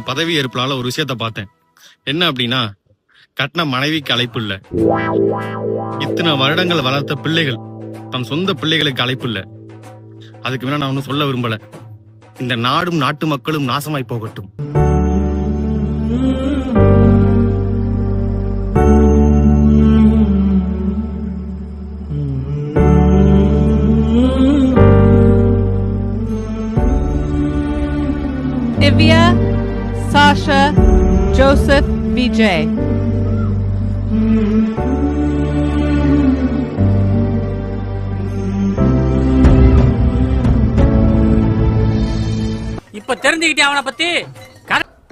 பதவி ஏற்புனால ஒரு விஷயத்த பார்த்தேன். என்ன அப்படின்னா, கட்டின மனைவிக்கு அழைப்பு இல்ல, இத்தனை வருடங்கள் வளர்த்த பிள்ளைகள் தன் சொந்த பிள்ளைகளுக்கு அழைப்பு இல்ல. அதுக்கு மேல நான் ஒன்னும் சொல்ல விரும்பல. இந்த நாடும் நாட்டு மக்களும் நாசமாய் போகட்டும். Divya, Sasha, Joseph, Vijay. இப்ப தெரிஞ்சுக்கிட்டே அவனை பத்தி.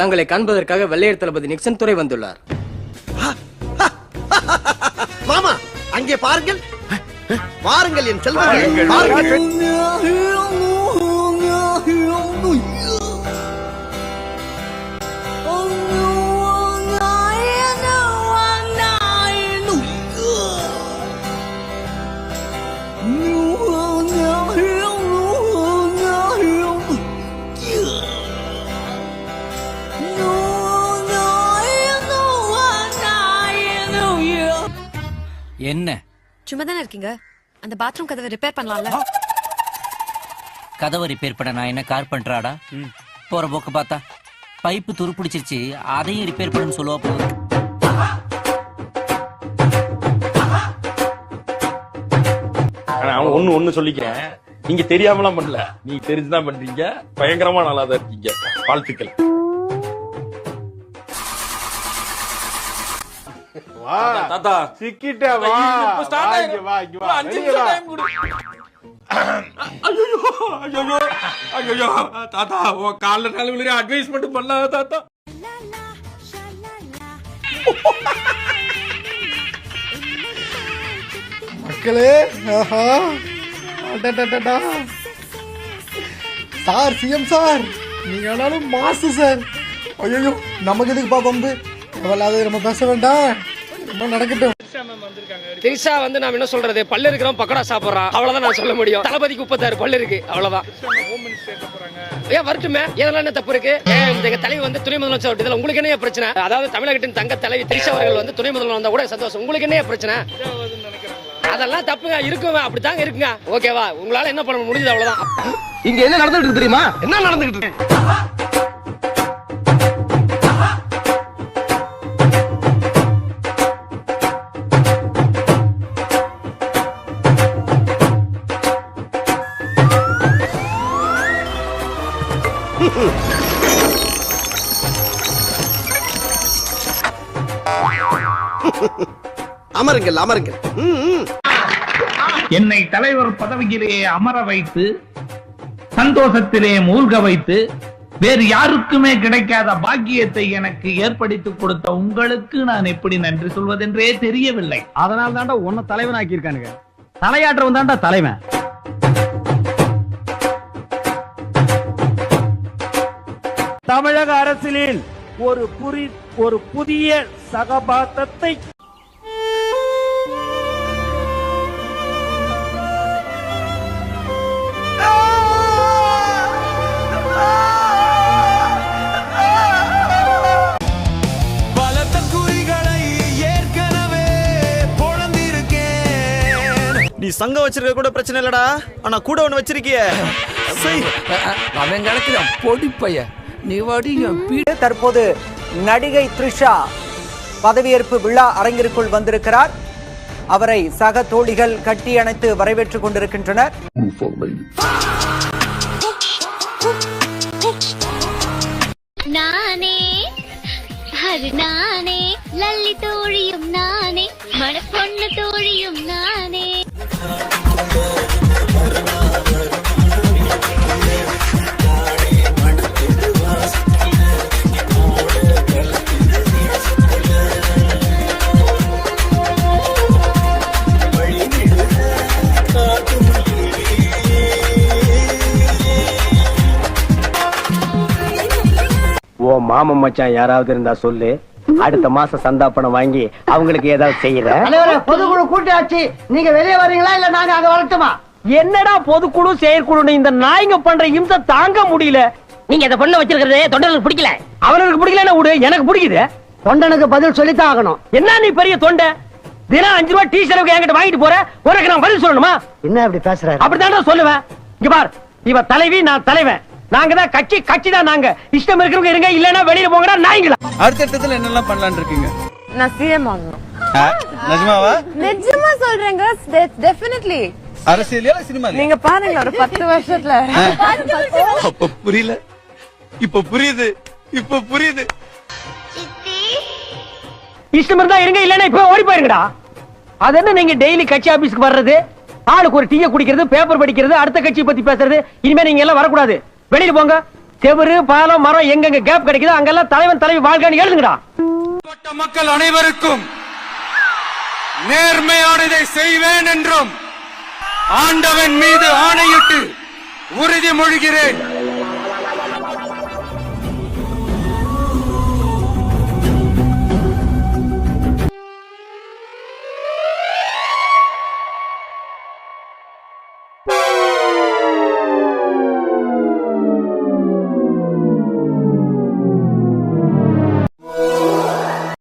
தங்களை காண்பதற்காக வெள்ளையர் தளபதி நிக்சன் துரை வந்துள்ளார். மாமா, அங்கே பாருங்கள், பாருங்கள் என் செல்வங்கள். என்ன சும்மா தானே இருக்கீங்க? அந்த பாத்ரூம் கதவை ரிப்பேர் பண்ணலாம்ல? கதவை ரிப்பேர் பண்ண நான் என்ன கார்பெண்டராடா? போற போக்கு பார்த்தா பைப்பு துரு பிடிச்சிருச்சு, அதையும் ரிப்பேர் பண்ணு சொல்லுவா போகுது. அவன் ஒண்ணு சொல்லிக்கிறேன், நீங்க தெரியாமலாம் பண்ணல, நீங்க தெரிஞ்சுதான் பண்றீங்க. பயங்கரமா நல்லா தான் இருக்கீங்க. வாழ்த்துக்கள். தாத்தா சிக்கிட்ட வா, வா, வா. 5 நிமிஷம் டைம் கொடு. ஐயோ தாத்தா, உன் கால்ல நழுவுல அட்வைஸ் மட்டும் பண்ணலாம் தாத்தா. மக்களே, சார், சிஎம் சார், நீங்க ஆனாலும் மாசு சார். ஐயோ, நமக்கு எதுக்குப்பா பம்பு? தேவையில்லாத நம்ம பேச வேண்டாம், நடக்கட்டும். திரிஷா வந்து நான் என்ன சொல்றது, பல்லு இருக்கிறோம் பக்கடா சாப்பிடுறான், அவ்வளவுதான் நான் சொல்ல முடியும். தளபதிக்கு 36 பல்லு இருக்கு, அவ்வளவுதான். ஏன் வரட்டுமே, இதெல்லாம் என்ன தப்பு இருக்கு? எங்க தலைவி வந்து துணை முதலமைச்சர், இதுல உங்களுக்கு என்ன பிரச்சனை? அதாவது தமிழகத்தின் தங்க தலைவி திரிஷா அவர்கள் வந்து துணை முதல்வர் வந்தா கூட சந்தோஷம், உங்களுக்கு என்ன பிரச்சனை? அதெல்லாம் தப்புங்க, இருக்குங்க, அப்படித்தாங்க இருக்குங்க. ஓகேவா, உங்களால என்ன பண்ண முடியுது, அவ்வளவுதான். இங்க என்ன நடந்துட்டு இருக்கு தெரியுமா? என்ன நடந்துகிட்டு இருக்கு? அமருங்கள், அமருங்கள். என்னை தலைவர் பதவியிலே அமர வைத்து சந்தோஷத்திலே மூழ்க வைத்து வேறு யாருக்குமே கிடைக்காத பாக்கியத்தை எனக்கு ஏற்படுத்தி கொடுத்த உங்களுக்கு நான் எப்படி நன்றி சொல்வதென்றே தெரியவில்லை. அதனால தாண்டா உன்னை தலைவன் ஆக்கியிருக்கானுங்க. தலையாற்றவன் தாண்டா தலைவன். தமிழக அரசியலில் ஒரு புதிய சகபாத்தத்தை நீ சங்கம் வச்சிருக்க கூட பிரச்சனை இல்லடா, ஆனா கூட ஒண்ணு வச்சிருக்கிய. அவன் நினைக்கிறான் பொடி பையன், நீ வாடி. தற்போது நடிகை த்ரிஷா பதவியேற்பு விழா அரங்கிற்குள் வந்திருக்கிறார். அவரை சக தோழிகள் கட்டி அணைத்து வரவேற்றுக் கொண்டிருக்கின்றனர். நானே அது நானே, லல்லி தோழியும் நானே, மணப்பொண்ணு தோழியும் நானே. ஓ மாமன் மச்சான் யாராவது இருந்தா சொல்லு, அடுத்த மாசம் சந்தா பணம் வாங்கி அவங்களுக்கு ஏதாவது செய்யற. பொதுக்குழு கூட்டியாச்சு, நீங்க வெளியே வரீங்களா இல்ல நாங்க அங்க வரட்டுமா? என்னடா பொதுக்குழு செயற்குழு, இந்த நாய்ங்க பண்ற இம்சை தாங்க முடியல. நீங்க இந்த பொண்ணை வச்சிருக்கிறது தொண்டனுக்கு பிடிக்கல. அவனுக்கு பிடிக்கலன்னா விடு, எனக்கு பிடிக்குது. தொண்டனுக்கு பதில் சொல்லித்தான் ஆகணும். என்ன நீ பெரிய தொண்டை? தினம் 5 ரூபாய் டீ செலவுக்கு என்கிட்ட வாங்கிட்டு போற, உனக்கு நான் பதில் சொல்லணுமா? என்ன அப்படி பேசுறாரு? அப்படித்தான் சொல்லுவேன். இங்க பார், இவ தலைவி, நான் தலைவன். நாங்க தான் கட்சி தான். நாங்க இஷ்டம் இருக்கிறவங்க இருங்க, இல்லன்னா வெளியில போங்கடா நாய்ங்களா. அடுத்த இடத்துல என்னெல்லாம் பண்ணலாம்னு இருக்கீங்க? நான் சிஎம் ஆகணும். நிஜமாவா? நிஜமா சொல்றேங்க, டெஃபினெட்லி. அரசியலையா சினிமா? நீங்க பாருங்க ஒரு 10 வருஷத்துல. அப்ப புரியல, இப்ப புரியுது, இப்ப புரியுது. இஷ்டம் இருந்தா இருங்க, இல்லன்னா இப்ப ஓடி போயிருங்கடா. அது என்ன நீங்க டெய்லி கட்சி ஆபீஸ்க்கு வர்றது, ஆளுக்கு ஒரு டீயை குடிக்கிறது, பேப்பர் படிக்கிறது, அடுத்த கட்சி பத்தி பேசுறது? இனிமே நீங்க எல்லாம் வரக்கூடாது, வெளியில போங்க. செவரு, பாலம், மரம் எங்கெங்க கேப் கிடைக்குதோ அங்கெல்லாம் தலைவன் தலைவி வாழ்க்கைன்னு எழுதுங்கடா. மக்கள் அனைவருக்கும் நேர்மையானதை செய்வேன் என்றும் ஆண்டவன் மீது ஆணையிட்டு உறுதிமொழிகிறேன்.